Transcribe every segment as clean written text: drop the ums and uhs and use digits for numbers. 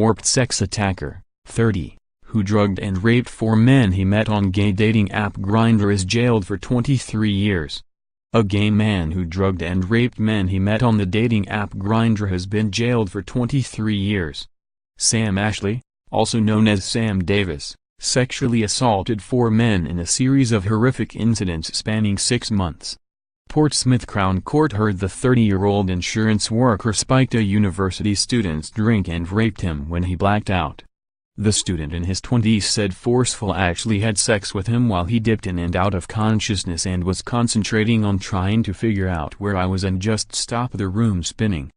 warped sex attacker, 30, who drugged and raped 4 men he met on gay dating app Grindr is jailed for 23 years. A gay man who drugged and raped men he met on the dating app Grindr has been jailed for 23 years. Sam Ashley, also known as Sam Davis, sexually assaulted 4 men in a series of horrific incidents spanning 6 months. Portsmouth Crown Court heard the 30-year-old insurance worker spiked a university student's drink and raped him when he blacked out. The student in his 20s said forceful Ashley had sex with him while he dipped in and out of consciousness and was concentrating on trying to figure out where I was and just stop the room spinning.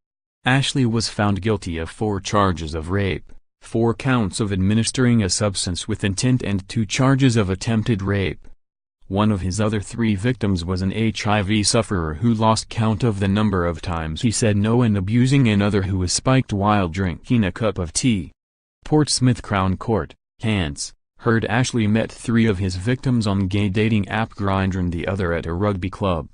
Ashley was found guilty of 4 charges of rape, 4 counts of administering a substance with intent and 2 charges of attempted rape. One of his other 3 victims was an HIV sufferer who lost count of the number of times he said no and abusing another who was spiked while drinking a cup of tea. Portsmouth Crown Court, Hants, heard Ashley met 3 of his victims on gay dating app Grindr and the other at a rugby club.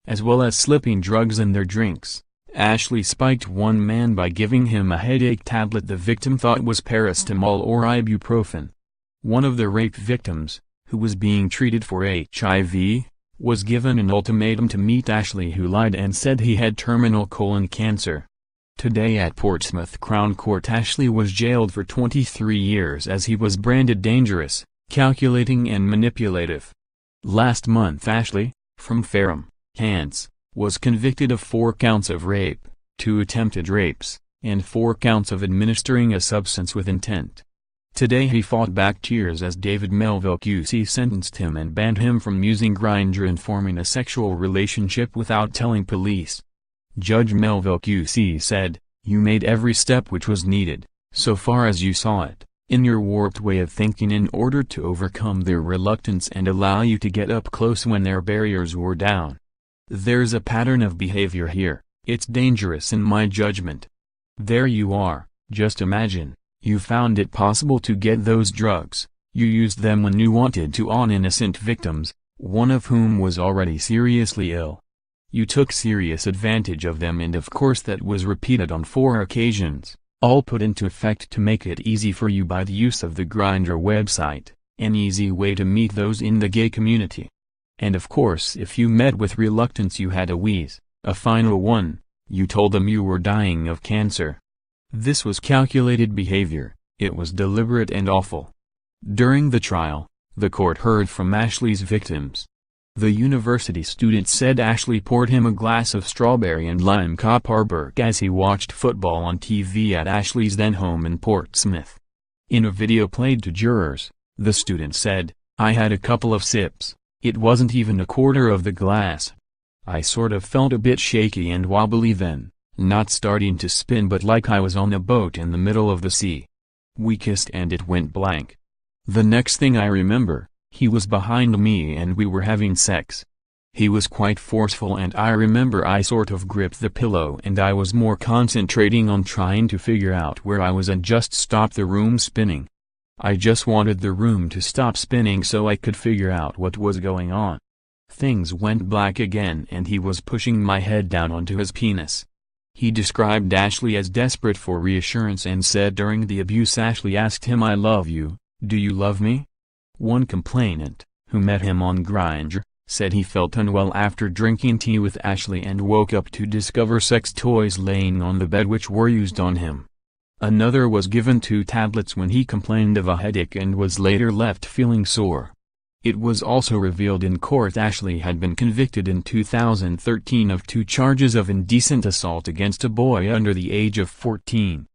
As well as slipping drugs in their drinks, Ashley spiked one man by giving him a headache tablet the victim thought was paracetamol or ibuprofen. One of the rape victims, who was being treated for HIV, was given an ultimatum to meet Ashley, who lied and said he had terminal colon cancer. Today at Portsmouth Crown Court, Ashley was jailed for 23 years as he was branded dangerous, calculating and manipulative. Last month Ashley, from Fareham, Hants, was convicted of 4 counts of rape, 2 attempted rapes, and 4 counts of administering a substance with intent. Today he fought back tears as David Melville QC sentenced him and banned him from using Grindr and forming a sexual relationship without telling police. Judge Melville QC said, "You made every step which was needed, so far as you saw it, in your warped way of thinking in order to overcome their reluctance and allow you to get up close when their barriers were down. There's a pattern of behavior here, it's dangerous in my judgment. There you are, just imagine. You found it possible to get those drugs, you used them when you wanted to on innocent victims, one of whom was already seriously ill. You took serious advantage of them, and of course that was repeated on 4 occasions, all put into effect to make it easy for you by the use of the Grindr website, an easy way to meet those in the gay community. And of course if you met with reluctance you had a wheeze, a final one, you told them you were dying of cancer. This was calculated behavior, it was deliberate and awful." During the trial, the court heard from Ashley's victims. The university student said Ashley poured him a glass of strawberry and lime Copperberg as he watched football on TV at Ashley's then home in Portsmouth. In a video played to jurors, the student said, "I had a couple of sips, it wasn't even a quarter of the glass. I sort of felt a bit shaky and wobbly then. Not starting to spin but like I was on a boat in the middle of the sea. We kissed and it went blank. The next thing I remember, he was behind me and we were having sex. He was quite forceful and I remember I sort of gripped the pillow and I was more concentrating on trying to figure out where I was and just stop the room spinning. I just wanted the room to stop spinning so I could figure out what was going on. Things went black again and he was pushing my head down onto his penis." He described Ashley as desperate for reassurance and said during the abuse Ashley asked him, "I love you, do you love me?" One complainant, who met him on Grindr, said he felt unwell after drinking tea with Ashley and woke up to discover sex toys laying on the bed which were used on him. Another was given 2 tablets when he complained of a headache and was later left feeling sore. It was also revealed in court Ashley had been convicted in 2013 of 2 charges of indecent assault against a boy under the age of 14.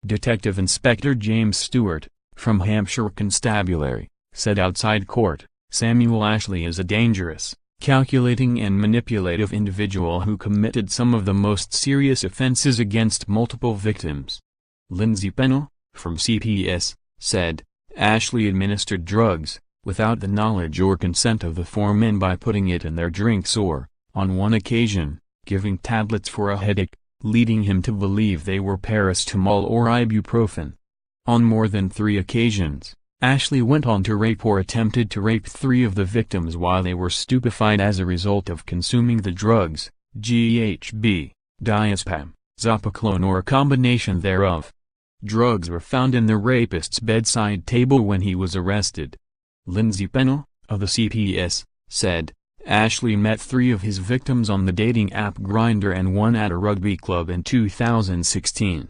Detective Inspector James Stewart, from Hampshire Constabulary, said outside court, "Samuel Ashley is a dangerous, calculating and manipulative individual who committed some of the most serious offenses against multiple victims." Lindsay Pennell, from CPS, said, "Ashley administered drugs, without the knowledge or consent of the 4 men by putting it in their drinks or, on one occasion, giving tablets for a headache, leading him to believe they were paracetamol or ibuprofen. On more than 3 occasions, Ashley went on to rape or attempted to rape 3 of the victims while they were stupefied as a result of consuming the drugs, GHB, diazepam, zopiclone or a combination thereof. Drugs were found in the rapist's bedside table when he was arrested. Lindsay Pennell, of the CPS, said, Ashley met 3 of his victims on the dating app Grindr and 1 at a rugby club in 2016.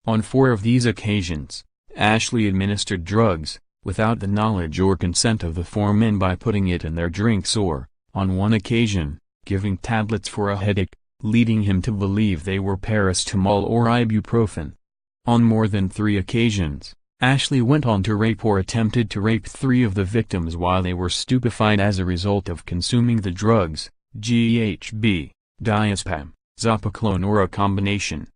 On 4 of these occasions, Ashley administered drugs, without the knowledge or consent of the 4 men by putting it in their drinks or, on one occasion, giving tablets for a headache, leading him to believe they were paracetamol or ibuprofen. On more than 3 occasions, Ashley went on to rape or attempted to rape 3 of the victims while they were stupefied as a result of consuming the drugs, GHB, diazepam, zopiclone or a combination.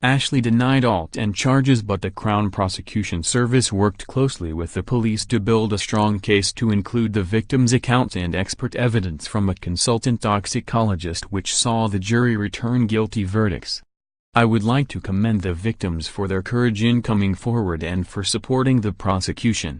Ashley denied all 10 charges, but the Crown Prosecution Service worked closely with the police to build a strong case to include the victims' accounts and expert evidence from a consultant toxicologist, which saw the jury return guilty verdicts. I would like to commend the victims for their courage in coming forward and for supporting the prosecution.